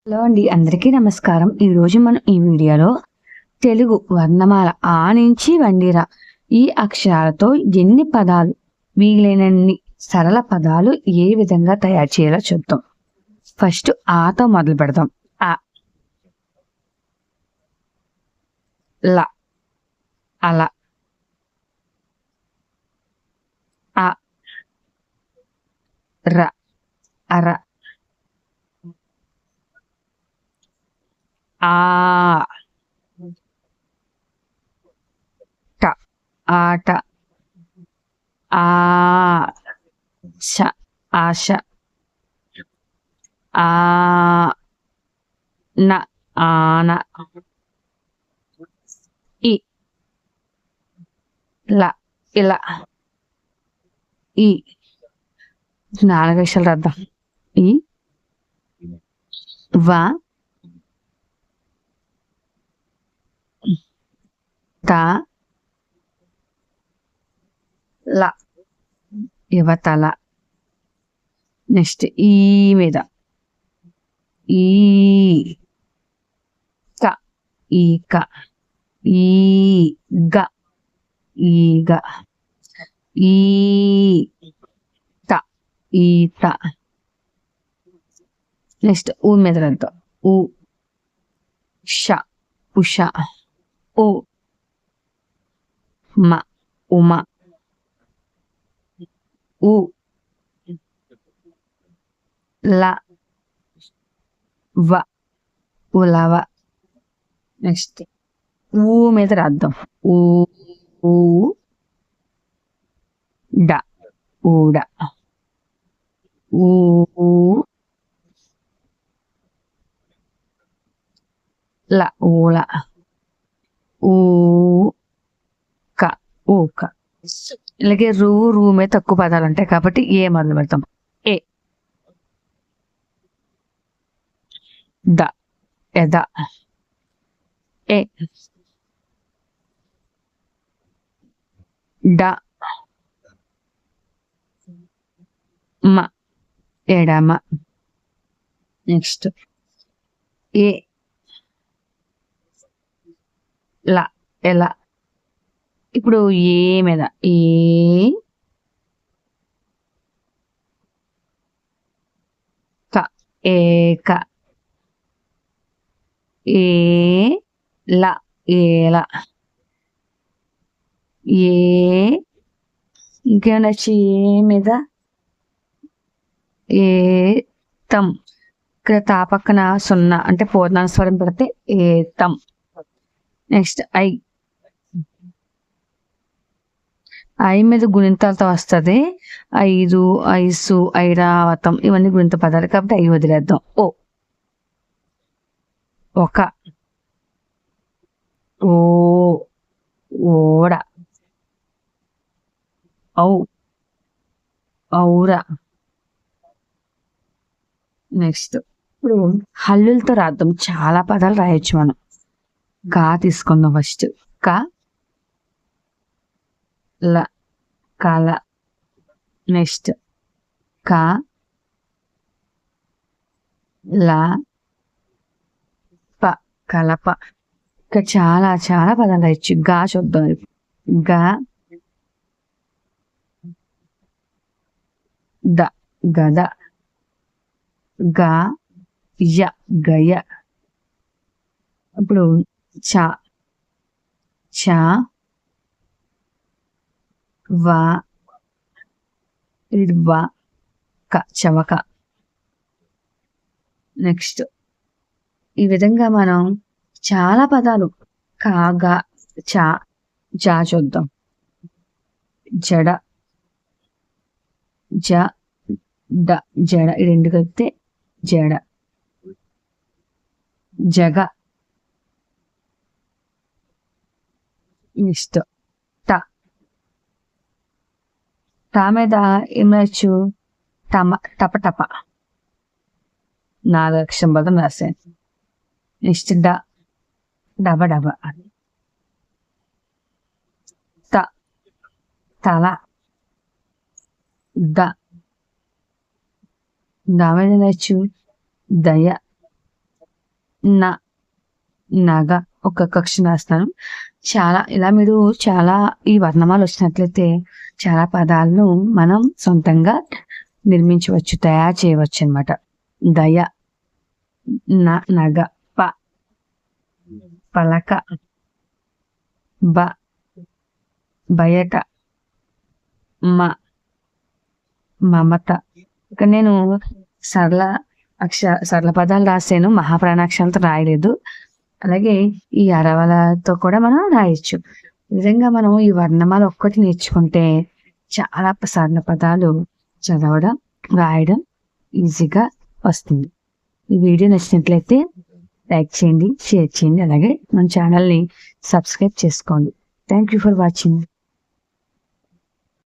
Hello అండి, అందరికీ నమస్కారం. ఈరోజు మనం ఈ వీడియోలో తెలుగు వర్ణమాల ఆ నుంచి వండిరా ఈ అక్షరాలతో ఎన్ని పదాలు, వీలైనన్ని సరళ పదాలు ఏ విధంగా తయారు చేయాలో చూద్దాం. ఫస్ట్ ఆతో మొదలు పెడదాం. అ, ల, అల, అ, ర, అర, ఆ, ట, ఆట, ఆ, శ, ఆశ, ఆ, న, ఆన, ఇ, ల, ఇలా, ఈ 4 అక్షరాలు రాద్దాం. ఈ, వ, త, ల, యువతల. నెక్స్ట్ ఈ మీద ఈ, క, ఈక, ఈ, గ, ఈగ, ఈ, త, ఈత. నెక్స్ట్ ఊ మీద రాద్దాం. ఉ, ష, ఉష, ఉ, మ, ఉమ, ఉ, ల, వ, ఉలవ. నెక్స్ట్ ఊ మీద రాద్దాం. ఊ, ఊ, డ, ఊడ, ఊ, ల, ఊల, ఊ, క, ఊక. ఇలాగే రూ మీద తక్కువ పదాలు ఉంటాయి కాబట్టి ఏ మొదలు పెడతాం. ఏ, ద, ఎద, ఏ, డ, మ, ఎడమ. నెక్స్ట్ ఏ, ల, ఎలా. ఇప్పుడు ఏ మీద ఏ, క, ఏక, ఏ, ల, ఏల, ఏ, ఇంకేమైనా వచ్చి ఏ మీద ఏ, తం. ఇక్కడ తా పక్కన 0 అంటే పూర్ణానుస్వరం పెడితే ఏతం. నెక్స్ట్ ఐ, ఐ మీద గుణింతాలతో వస్తుంది. 5, ఐసు, ఐరావతం ఇవన్నీ గుణింత పదాలు కాబట్టి ఐ వదిలేద్దాం. ఓ, ఒక, ఓ, ఓడ, ఔ, ఔర. నెక్స్ట్ ఇప్పుడు హల్లులతో రాద్దాం. చాలా పదాలు రాయొచ్చు మనం. కా తీసుకుందాం ఫస్ట్. క, ల, కల. నెక్స్ట్ క, ల, ప, కలప. ఇక్కడ చాలా చాలా పదాలు రాయొచ్చు. గా చూద్దాం. గ, ద, గద, గ, య, గయ. ఇప్పుడు చ, చ, వ, వ, క, చవక. నెక్స్ట్ ఈ విధంగా మనం చాలా పదాలు కాగా చ, జా చూద్దాం. జడ, జ, డ, జడ. ఈ రెండు కలిపితే జడ. జగ. నెక్స్ట్ ట, టా మీద ఏం రాయొచ్చు. టమ, టప టప. 4 అక్షరం బదులు రాశాను. నెక్స్ట్ డ, డబ డబ. త, తల. ద, ద మీద రాయొచ్చు. దయ. నా నగ ఒక అక్షరం రాస్తాను. ఇలా మీరు చాలా ఈ వర్ణమాలు వచ్చినట్లయితే చాలా పదాలను మనం సొంతంగా నిర్మించవచ్చు, తయారు చేయవచ్చు అన్నమాట. దయ, నగ, పలక, బయట, మమత. ఇక నేను సరళ పదాలు రాసాను, మహాప్రాణాక్షరాలతో రాయలేదు. అలాగే ఈ అరవలతో కూడా మనం రాయొచ్చు. నిజంగా మనం ఈ వర్ణమాల ఒక్కటి నేర్చుకుంటే చాలా సరళ పదాలు చదవడం, రాయడం ఈజీగా వస్తుంది. ఈ వీడియో నచ్చినట్లయితే లైక్ చేయండి, షేర్ చేయండి, అలాగే మన ఛానల్ని సబ్స్క్రైబ్ చేసుకోండి. Thank you for watching.